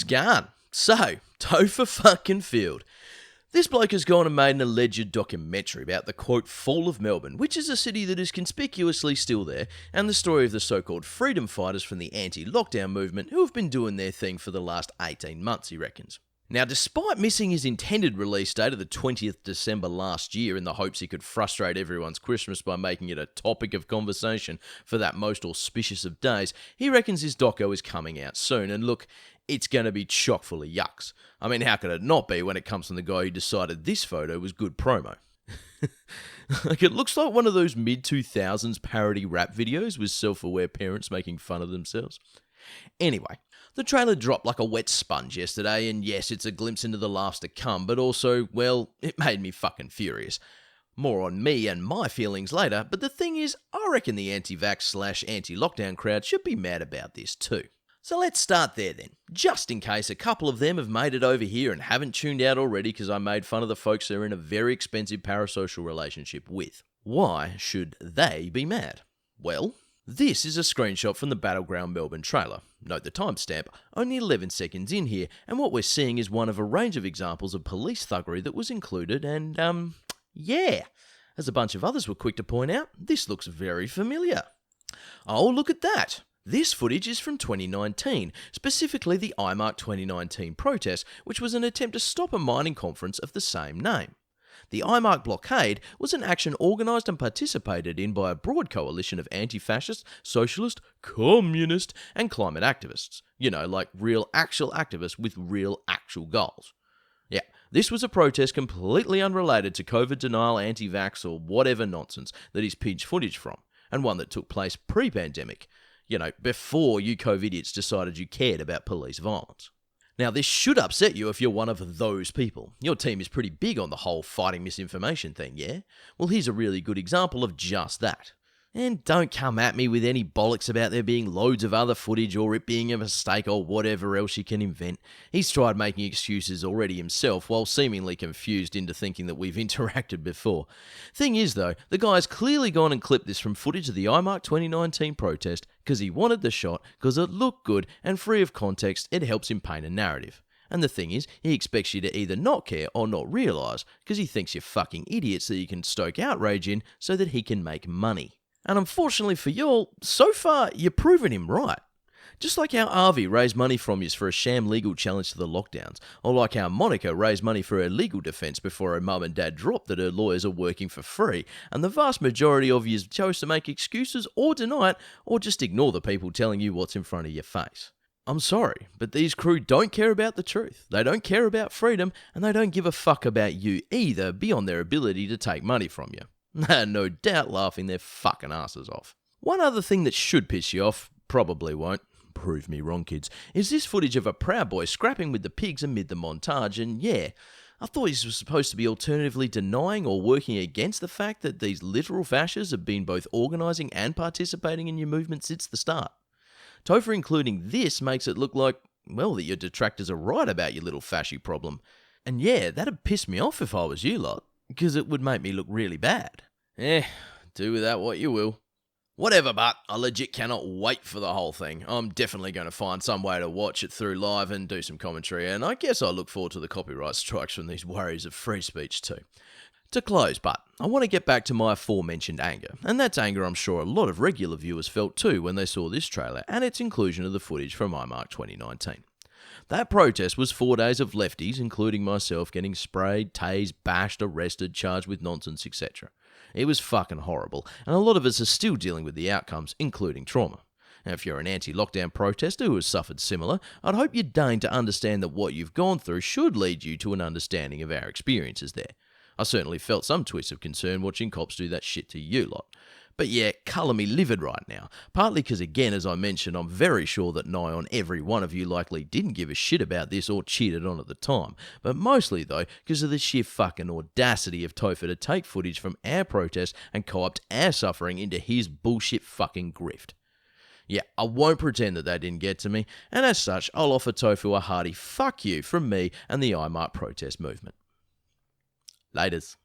going? So, Topher fucking Field. This bloke has gone and made an alleged documentary about the, quote, fall of Melbourne, which is a city that is conspicuously still there, and the story of the so-called freedom fighters from the anti-lockdown movement who have been doing their thing for the last 18 months, he reckons. Now, despite missing his intended release date of the 20th December last year in the hopes he could frustrate everyone's Christmas by making it a topic of conversation for that most auspicious of days, he reckons his doco is coming out soon, and look, it's going to be chock full of yucks. I mean, how could it not be when it comes from the guy who decided this photo was good promo? Like, it looks like one of those mid-2000s parody rap videos with self-aware parents making fun of themselves. Anyway, the trailer dropped like a wet sponge yesterday, and yes, it's a glimpse into the laughs to come, but also, well, it made me fucking furious. More on me and my feelings later, but the thing is, I reckon the anti-vax/anti-lockdown crowd should be mad about this too. So let's start there then, just in case a couple of them have made it over here and haven't tuned out already because I made fun of the folks they're in a very expensive parasocial relationship with. Why should they be mad? Well, this is a screenshot from the Battleground Melbourne trailer. Note the timestamp, only 11 seconds in here, and what we're seeing is one of a range of examples of police thuggery that was included, and yeah, as a bunch of others were quick to point out, this looks very familiar. Oh, look at that! This footage is from 2019, specifically the IMARC 2019 protest, which was an attempt to stop a mining conference of the same name. The IMARC blockade was an action organised and participated in by a broad coalition of anti-fascist, socialist, communist and climate activists. You know, like real actual activists with real actual goals. Yeah, this was a protest completely unrelated to COVID denial, anti-vax or whatever nonsense that is pinched footage from, and one that took place pre-pandemic. You know, before you COVID-idiots decided you cared about police violence. Now, this should upset you if you're one of those people. Your team is pretty big on the whole fighting misinformation thing, yeah? Well, here's a really good example of just that. And don't come at me with any bollocks about there being loads of other footage or it being a mistake or whatever else you can invent. He's tried making excuses already himself while seemingly confused into thinking that we've interacted before. Thing is though, the guy's clearly gone and clipped this from footage of the IMARC 2019 protest because he wanted the shot, because it looked good and free of context, it helps him paint a narrative. And the thing is, he expects you to either not care or not realise because he thinks you're fucking idiots that he can stoke outrage in so that he can make money. And unfortunately for y'all, so far, you're proving him right. Just like how Avi raised money from yous for a sham legal challenge to the lockdowns, or like how Monica raised money for her legal defence before her mum and dad dropped that her lawyers are working for free, and the vast majority of yous chose to make excuses or deny it, or just ignore the people telling you what's in front of your face. I'm sorry, but these crew don't care about the truth. They don't care about freedom, and they don't give a fuck about you either beyond their ability to take money from you. No doubt laughing their fucking asses off. One other thing that should piss you off, probably won't, prove me wrong kids, is this footage of a Proud Boy scrapping with the pigs amid the montage, and yeah, I thought he was supposed to be alternatively denying or working against the fact that these literal fascists have been both organising and participating in your movement since the start. Topher including this makes it look like, well, that your detractors are right about your little fasci problem. And yeah, that'd piss me off if I was you lot, because it would make me look really bad. Do with that what you will. Whatever, but I legit cannot wait for the whole thing. I'm definitely going to find some way to watch it through live and do some commentary, and I guess I look forward to the copyright strikes from these worries of free speech too. To close, but I want to get back to my aforementioned anger, and that's anger I'm sure a lot of regular viewers felt too when they saw this trailer and its inclusion of the footage from IMARC 2019. That protest was 4 days of lefties, including myself, getting sprayed, tased, bashed, arrested, charged with nonsense, etc. It was fucking horrible, and a lot of us are still dealing with the outcomes, including trauma. Now, if you're an anti-lockdown protester who has suffered similar, I'd hope you deign to understand that what you've gone through should lead you to an understanding of our experiences there. I certainly felt some twists of concern watching cops do that shit to you lot. But yeah, colour me livid right now. Partly because, again, as I mentioned, I'm very sure that nigh on every one of you likely didn't give a shit about this or cheated on at the time. But mostly, though, because of the sheer fucking audacity of Topher to take footage from our protest and co-opt our suffering into his bullshit fucking grift. Yeah, I won't pretend that didn't get to me, and as such, I'll offer Topher a hearty fuck you from me and the IMARC protest movement. Laters.